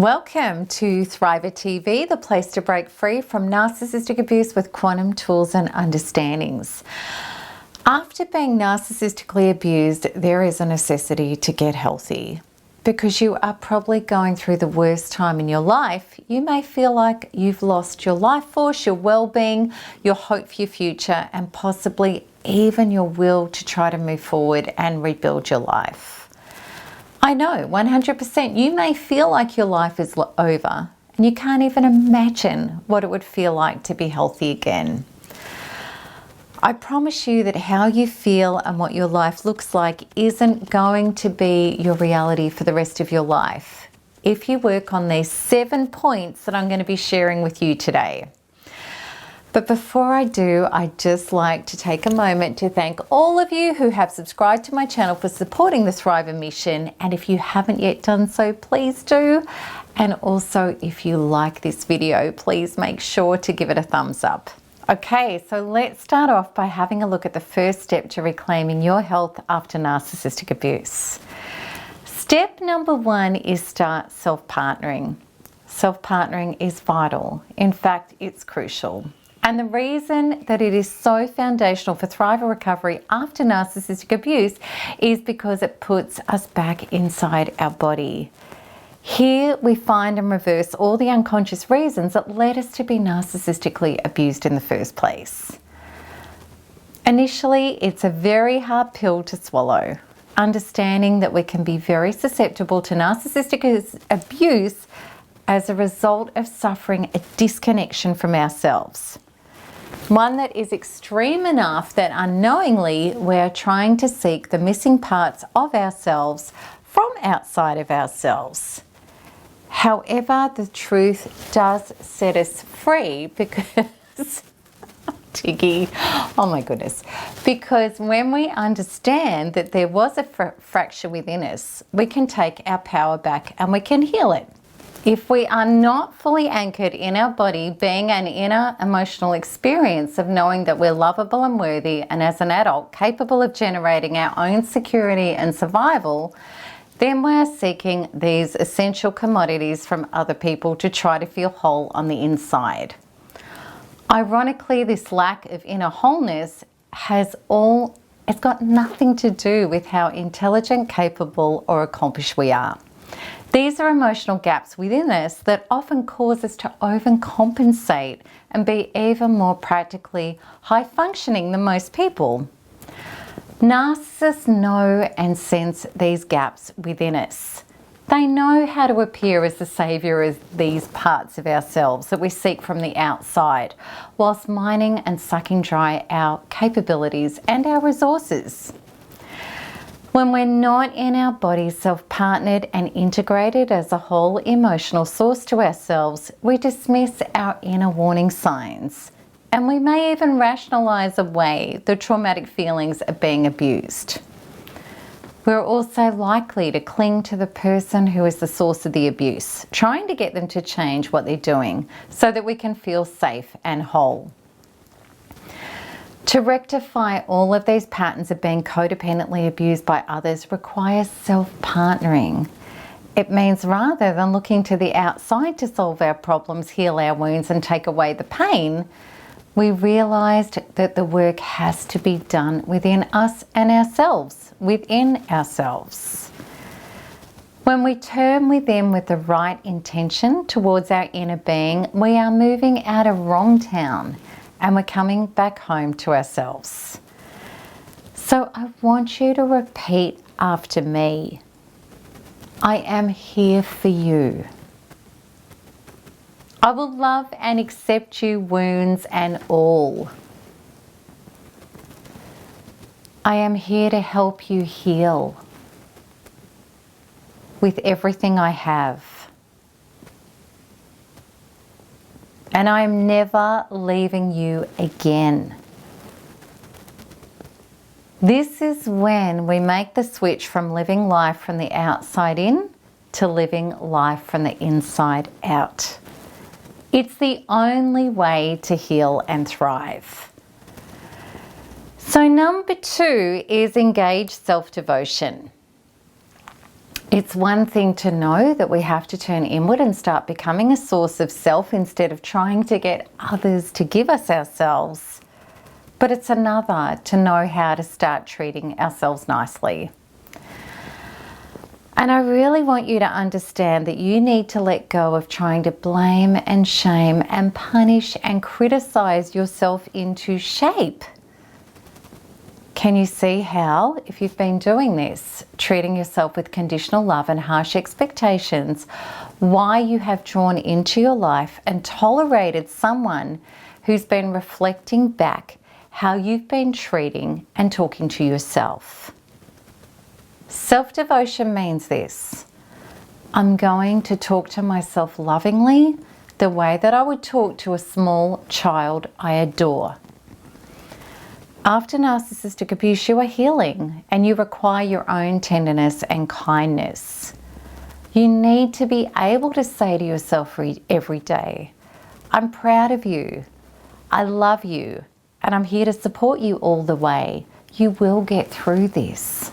Welcome to Thriver TV, the place to break free from narcissistic abuse with quantum tools and understandings. After being narcissistically abused, there is a necessity to get healthy because you are probably going through the worst time in your life. You may feel like you've lost your life force, your well-being, your hope for your future, and possibly even your will to try to move forward and rebuild your life. I know, 100%, you may feel like your life is over and you can't even imagine what it would feel like to be healthy again. I promise you that how you feel and what your life looks like isn't going to be your reality for the rest of your life if you work on these 7 points that I'm going to be sharing with you today. But before I do, I'd just like to take a moment to thank all of you who have subscribed to my channel for supporting the Thriver mission. And if you haven't yet done so, please do. And also, if you like this video, please make sure to give it a thumbs up. Okay, so let's start off by having a look at the first step to reclaiming your health after narcissistic abuse. Step number 1 is start self-partnering. Self-partnering is vital. In fact, it's crucial. And the reason that it is so foundational for Thriver recovery after narcissistic abuse is because it puts us back inside our body. Here we find and reverse all the unconscious reasons that led us to be narcissistically abused in the first place. Initially, it's a very hard pill to swallow, understanding that we can be very susceptible to narcissistic abuse as a result of suffering a disconnection from ourselves. One that is extreme enough that unknowingly we're trying to seek the missing parts of ourselves from outside of ourselves. However, the truth does set us free because, Tiggy, oh my goodness, because when we understand that there was a fracture within us, we can take our power back and we can heal it. If we are not fully anchored in our body, being an inner emotional experience of knowing that we're lovable and worthy, and as an adult capable of generating our own security and survival, then we're seeking these essential commodities from other people to try to feel whole on the inside. Ironically, this lack of inner wholeness it's got nothing to do with how intelligent, capable, or accomplished we are. These are emotional gaps within us that often cause us to overcompensate and be even more practically high functioning than most people. Narcissists know and sense these gaps within us. They know how to appear as the savior of these parts of ourselves that we seek from the outside, whilst mining and sucking dry our capabilities and our resources. When we're not in our bodies self-partnered and integrated as a whole emotional source to ourselves, we dismiss our inner warning signs. And we may even rationalize away the traumatic feelings of being abused. We're also likely to cling to the person who is the source of the abuse, trying to get them to change what they're doing so that we can feel safe and whole. To rectify all of these patterns of being codependently abused by others requires self-partnering. It means rather than looking to the outside to solve our problems, heal our wounds, and take away the pain, we realized that the work has to be done within us and ourselves, within ourselves. When we turn within with the right intention towards our inner being, we are moving out of wrong town and we're coming back home to ourselves. So I want you to repeat after me. I am here for you. I will love and accept you, wounds and all. I am here to help you heal with everything I have. And I am never leaving you again. This is when we make the switch from living life from the outside in to living life from the inside out. It's the only way to heal and thrive. So number 2 is engage self-devotion. It's one thing to know that we have to turn inward and start becoming a source of self instead of trying to get others to give us ourselves. But it's another to know how to start treating ourselves nicely. And I really want you to understand that you need to let go of trying to blame and shame and punish and criticize yourself into shape. Can you see how, if you've been doing this, treating yourself with conditional love and harsh expectations, why you have drawn into your life and tolerated someone who's been reflecting back how you've been treating and talking to yourself? Self-devotion means this: I'm going to talk to myself lovingly the way that I would talk to a small child I adore. After narcissistic abuse, you are healing and you require your own tenderness and kindness. You need to be able to say to yourself every day, I'm proud of you, I love you, and I'm here to support you all the way. You will get through this.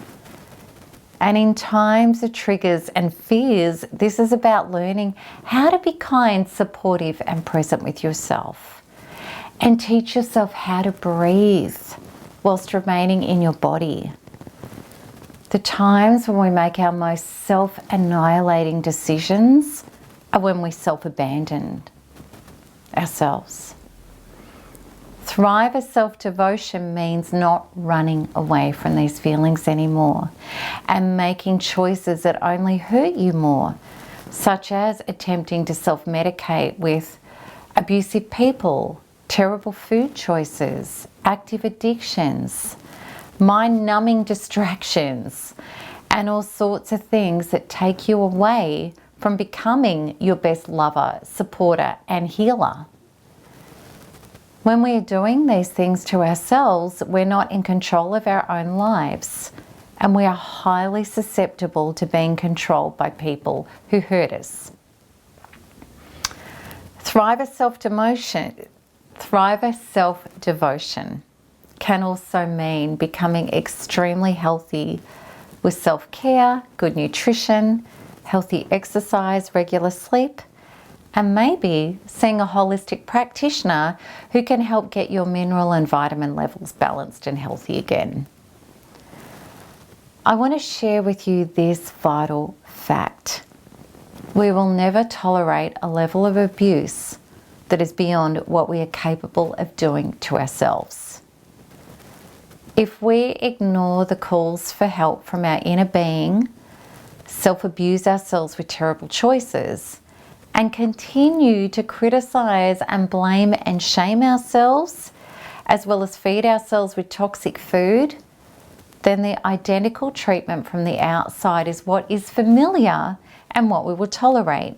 And in times of triggers and fears, this is about learning how to be kind, supportive, and present with yourself. And teach yourself how to breathe whilst remaining in your body. The times when we make our most self-annihilating decisions are when we self-abandon ourselves. Thrive self-devotion means not running away from these feelings anymore and making choices that only hurt you more, such as attempting to self-medicate with abusive people, terrible food choices, active addictions, mind-numbing distractions, and all sorts of things that take you away from becoming your best lover, supporter, and healer. When we're doing these things to ourselves, we're not in control of our own lives, and we are highly susceptible to being controlled by people who hurt us. Thrive self-devotion can also mean becoming extremely healthy with self-care, good nutrition, healthy exercise, regular sleep, and maybe seeing a holistic practitioner who can help get your mineral and vitamin levels balanced and healthy again. I want to share with you this vital fact. We will never tolerate a level of abuse that is beyond what we are capable of doing to ourselves. If we ignore the calls for help from our inner being, self-abuse ourselves with terrible choices, and continue to criticize and blame and shame ourselves, as well as feed ourselves with toxic food, then the identical treatment from the outside is what is familiar and what we will tolerate.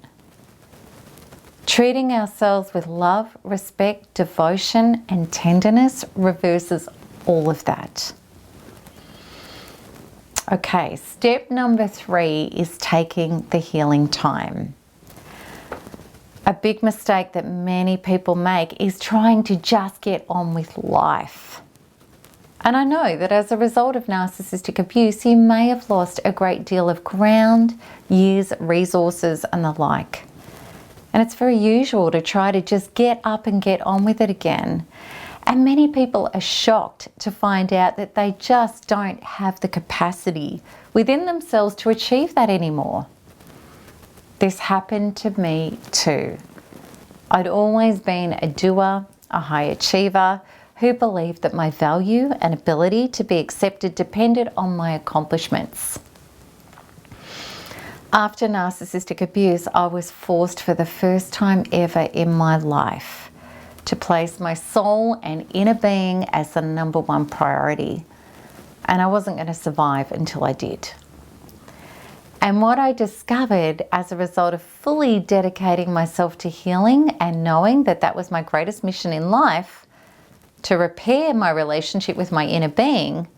Treating ourselves with love, respect, devotion, and tenderness reverses all of that. Okay, step number 3 is taking the healing time. A big mistake that many people make is trying to just get on with life. And I know that as a result of narcissistic abuse, you may have lost a great deal of ground, years, resources, and the like. And it's very usual to try to just get up and get on with it again. And many people are shocked to find out that they just don't have the capacity within themselves to achieve that anymore. This happened to me too. I'd always been a doer, a high achiever, who believed that my value and ability to be accepted depended on my accomplishments. After narcissistic abuse, I was forced for the first time ever in my life to place my soul and inner being as the number one priority. And I wasn't going to survive until I did. And what I discovered as a result of fully dedicating myself to healing and knowing that that was my greatest mission in life, to repair my relationship with my inner being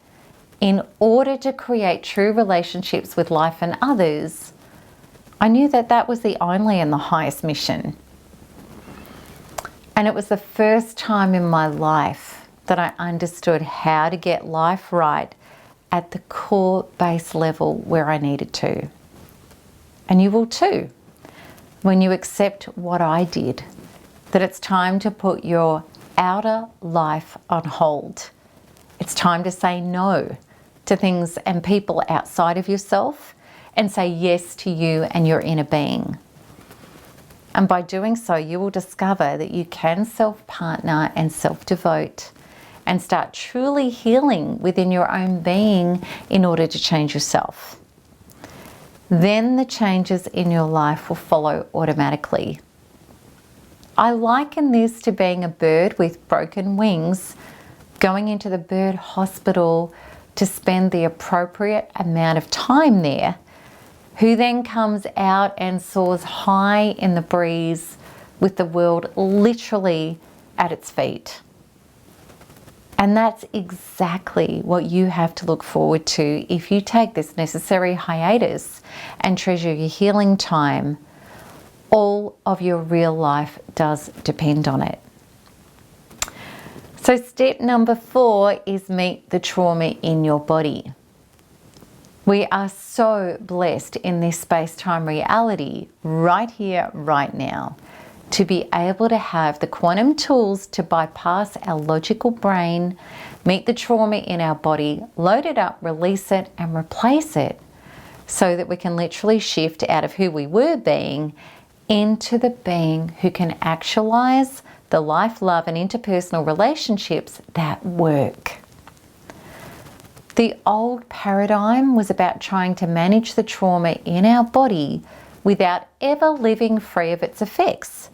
in order to create true relationships with life and others, I knew that that was the only and the highest mission. And it was the first time in my life that I understood how to get life right at the core base level where I needed to. And you will too, when you accept what I did, that it's time to put your outer life on hold. It's time to say no to things and people outside of yourself and say yes to you and your inner being. And by doing so, you will discover that you can self-partner and self-devote and start truly healing within your own being in order to change yourself. Then the changes in your life will follow automatically. I liken this to being a bird with broken wings going into the bird hospital to spend the appropriate amount of time there, who then comes out and soars high in the breeze with the world literally at its feet. And that's exactly what you have to look forward to if you take this necessary hiatus and treasure your healing time. All of your real life does depend on it. So step number 4 is meet the trauma in your body. We are so blessed in this space-time reality right here, right now, to be able to have the quantum tools to bypass our logical brain, meet the trauma in our body, load it up, release it, and replace it so that we can literally shift out of who we were being into the being who can actualize the life, love, and interpersonal relationships that work. The old paradigm was about trying to manage the trauma in our body without ever living free of its effects,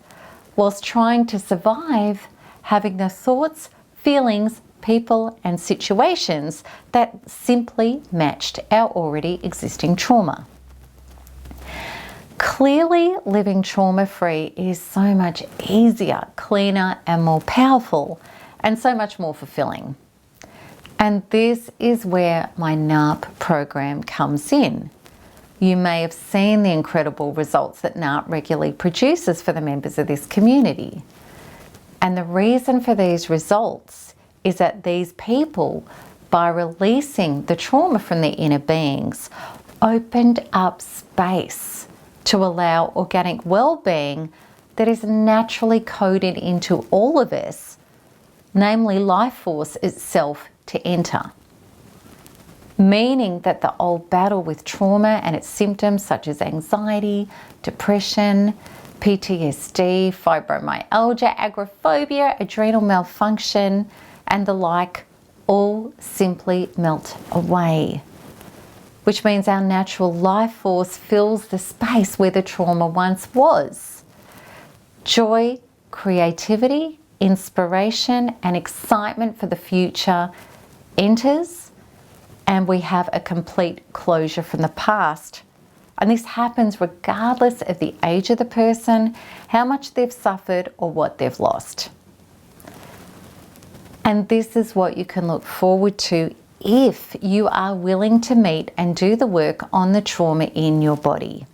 whilst trying to survive having the thoughts, feelings, people, and situations that simply matched our already existing trauma. Clearly, living trauma-free is so much easier, cleaner, and more powerful, and so much more fulfilling. And this is where my NARP program comes in. You may have seen the incredible results that NARP regularly produces for the members of this community. And the reason for these results is that these people, by releasing the trauma from their inner beings, opened up space to allow organic well-being that is naturally coded into all of us, namely life force itself, to enter. Meaning that the old battle with trauma and its symptoms such as anxiety, depression, PTSD, fibromyalgia, agoraphobia, adrenal malfunction, and the like all simply melt away. Which means our natural life force fills the space where the trauma once was. Joy, creativity, inspiration, and excitement for the future enters, and we have a complete closure from the past. And this happens regardless of the age of the person, how much they've suffered, or what they've lost. And this is what you can look forward to if you are willing to meet and do the work on the trauma in your body.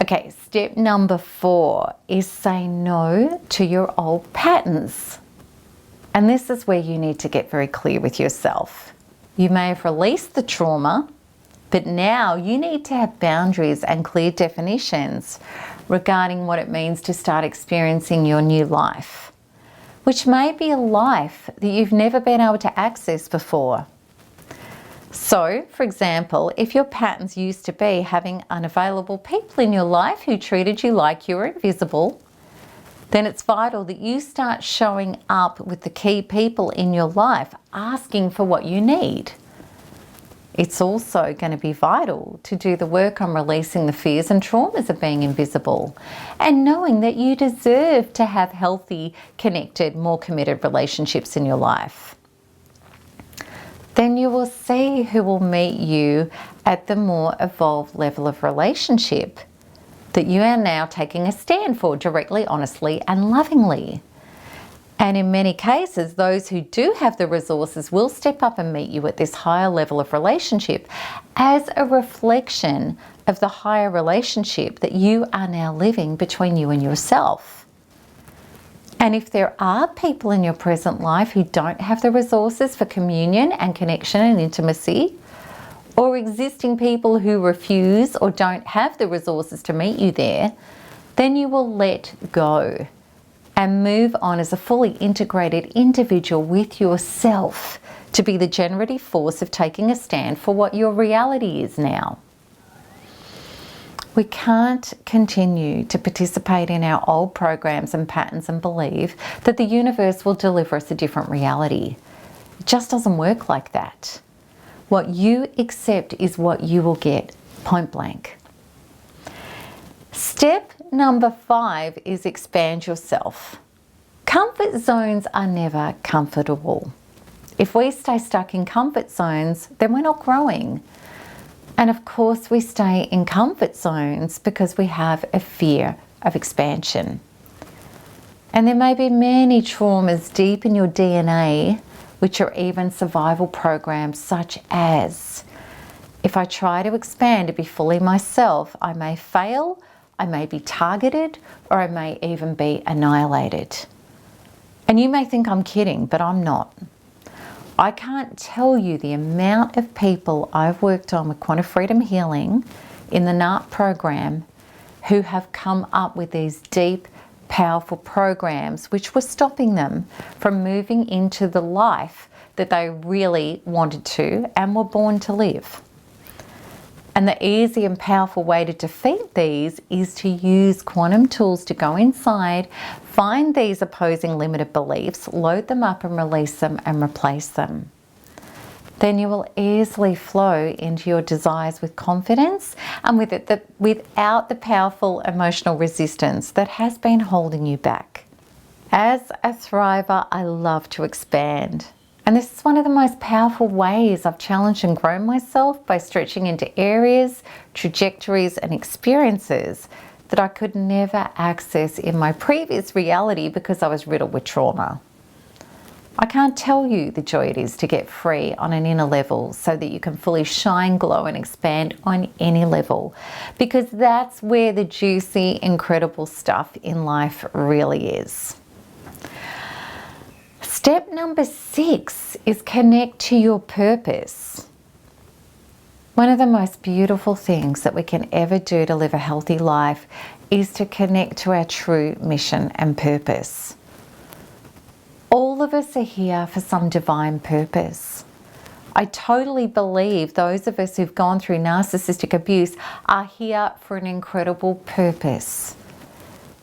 Okay, step number 4 is say no to your old patterns. And this is where you need to get very clear with yourself. You may have released the trauma, but now you need to have boundaries and clear definitions regarding what it means to start experiencing your new life, which may be a life that you've never been able to access before. So, for example, if your patterns used to be having unavailable people in your life who treated you like you were invisible, then it's vital that you start showing up with the key people in your life, asking for what you need. It's also going to be vital to do the work on releasing the fears and traumas of being invisible and knowing that you deserve to have healthy, connected, more committed relationships in your life. Then you will see who will meet you at the more evolved level of relationship that you are now taking a stand for directly, honestly, and lovingly. And in many cases, those who do have the resources will step up and meet you at this higher level of relationship as a reflection of the higher relationship that you are now living between you and yourself. And if there are people in your present life who don't have the resources for communion and connection and intimacy, or existing people who refuse or don't have the resources to meet you there, then you will let go and move on as a fully integrated individual with yourself to be the generative force of taking a stand for what your reality is now. We can't continue to participate in our old programs and patterns and believe that the universe will deliver us a different reality. It just doesn't work like that. What you accept is what you will get, point blank. Step number 5 is expand yourself. Comfort zones are never comfortable. If we stay stuck in comfort zones, then we're not growing. And of course, we stay in comfort zones because we have a fear of expansion. And there may be many traumas deep in your DNA, which are even survival programs, such as, if I try to expand to be fully myself, I may fail, I may be targeted, or I may even be annihilated. And you may think I'm kidding, but I'm not. I can't tell you the amount of people I've worked on with Quantum Freedom Healing in the NARP program who have come up with these deep, powerful programs which were stopping them from moving into the life that they really wanted to and were born to live. And the easy and powerful way to defeat these is to use quantum tools to go inside, find these opposing limited beliefs, load them up and release them and replace them. Then you will easily flow into your desires with confidence and without the powerful emotional resistance that has been holding you back. As a thriver, I love to expand. And this is one of the most powerful ways I've challenged and grown myself, by stretching into areas, trajectories, and experiences that I could never access in my previous reality because I was riddled with trauma. I can't tell you the joy it is to get free on an inner level so that you can fully shine, glow, and expand on any level, because that's where the juicy, incredible stuff in life really is. Step number 6 is connect to your purpose. One of the most beautiful things that we can ever do to live a healthy life is to connect to our true mission and purpose. All of us are here for some divine purpose. I totally believe those of us who've gone through narcissistic abuse are here for an incredible purpose.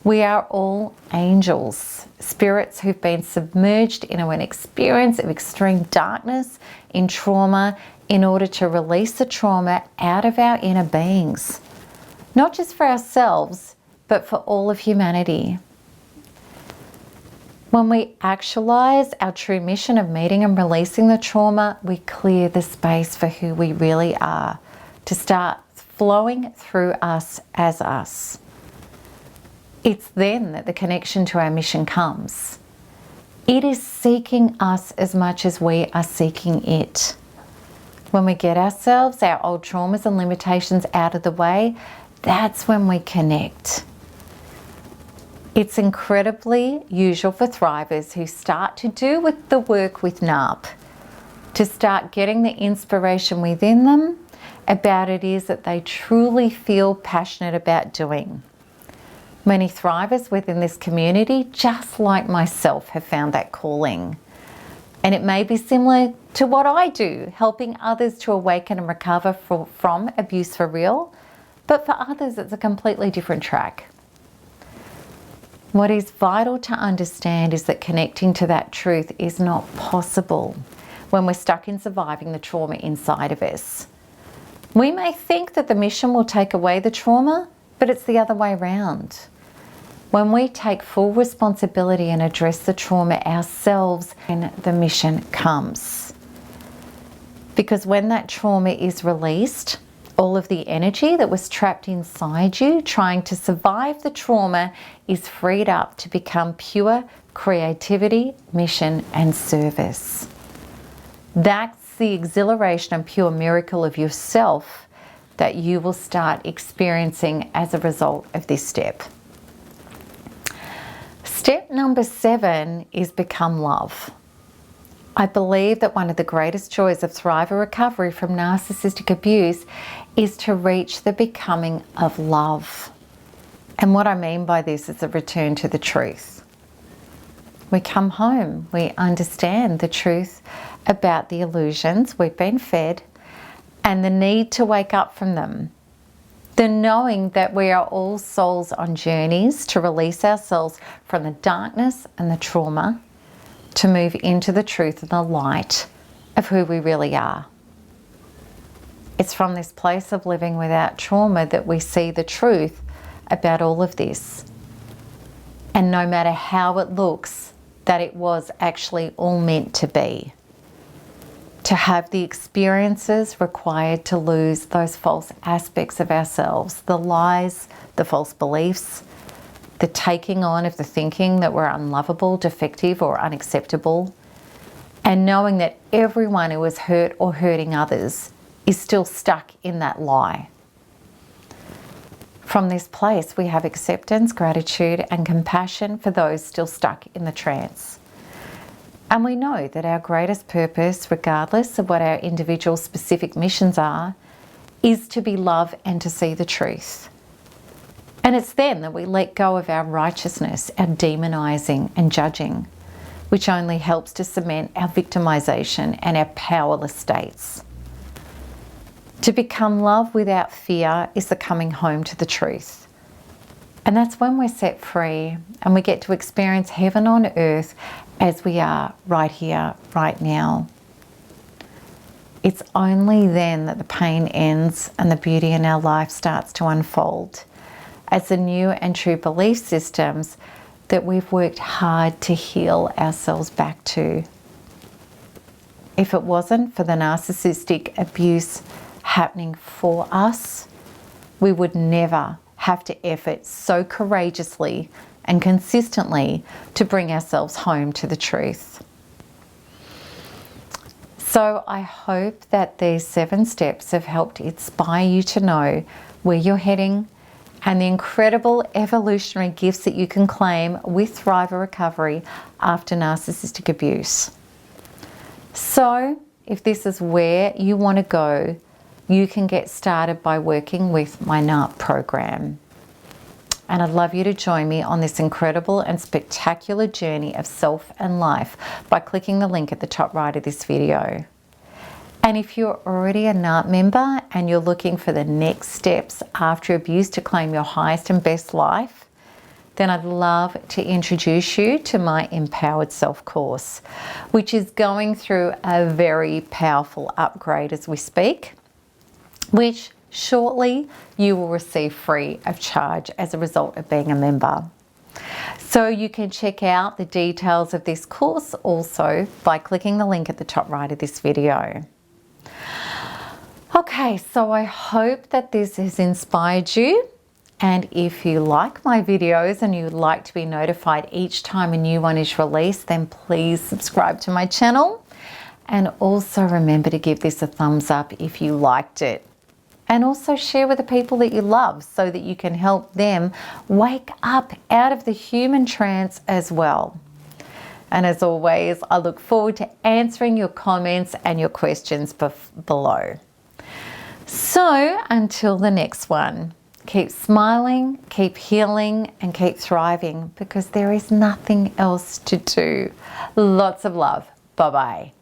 We are all angels, spirits who've been submerged into an experience of extreme darkness in trauma in order to release the trauma out of our inner beings. Not just for ourselves, but for all of humanity. When we actualize our true mission of meeting and releasing the trauma, we clear the space for who we really are, to start flowing through us as us. It's then that the connection to our mission comes. It is seeking us as much as we are seeking it. When we get ourselves, our old traumas and limitations out of the way, that's when we connect. It's incredibly usual for thrivers who start to do with the work with NARP to start getting the inspiration within them about it is that they truly feel passionate about doing. Many thrivers within this community, just like myself, have found that calling. And it may be similar to what I do, helping others to awaken and recover from abuse for real, but for others it's a completely different track. What is vital to understand is that connecting to that truth is not possible when we're stuck in surviving the trauma inside of us. We may think that the mission will take away the trauma, but it's the other way around. When we take full responsibility and address the trauma ourselves, then the mission comes. Because when that trauma is released, all of the energy that was trapped inside you trying to survive the trauma is freed up to become pure creativity, mission, and service. That's the exhilaration and pure miracle of yourself that you will start experiencing as a result of this step. Step number 7 is become love. I believe that one of the greatest joys of thriver recovery from narcissistic abuse is to reach the becoming of love. And what I mean by this is a return to the truth. We come home, we understand the truth about the illusions we've been fed and the need to wake up from them. The knowing that we are all souls on journeys to release ourselves from the darkness and the trauma, to move into the truth and the light of who we really are. It's from this place of living without trauma that we see the truth about all of this. And no matter how it looks, that it was actually all meant to be. To have the experiences required to lose those false aspects of ourselves, the lies, the false beliefs, the taking on of the thinking that we're unlovable, defective, or unacceptable, and knowing that everyone who is hurt or hurting others is still stuck in that lie. From this place, we have acceptance, gratitude, and compassion for those still stuck in the trance. And we know that our greatest purpose, regardless of what our individual specific missions are, is to be love and to see the truth. And it's then that we let go of our righteousness, our demonizing and judging, which only helps to cement our victimization and our powerless states. To become love without fear is the coming home to the truth. And that's when we're set free and we get to experience heaven on earth as we are right here, right now. It's only then that the pain ends and the beauty in our life starts to unfold as the new and true belief systems that we've worked hard to heal ourselves back to. If it wasn't for the narcissistic abuse happening for us, we would never have to effort so courageously and consistently to bring ourselves home to the truth. So I hope that these 7 steps have helped inspire you to know where you're heading and the incredible evolutionary gifts that you can claim with thriver recovery after narcissistic abuse. So if this is where you want to go, you can get started by working with my NARP program. And I'd love you to join me on this incredible and spectacular journey of self and life by clicking the link at the top right of this video. And if you're already a NARP member and you're looking for the next steps after abuse to claim your highest and best life, then I'd love to introduce you to my Empowered Self course, which is going through a very powerful upgrade as we speak, which shortly you will receive free of charge as a result of being a member. So you can check out the details of this course also by clicking the link at the top right of this video. Okay, so I hope that this has inspired you. And if you like my videos and you'd like to be notified each time a new one is released, then please subscribe to my channel. And also remember to give this a thumbs up if you liked it. And also share with the people that you love so that you can help them wake up out of the human trance as well. And as always, I look forward to answering your comments and your questions below. So until the next one, keep smiling, keep healing, and keep thriving because there is nothing else to do. Lots of love. Bye-bye.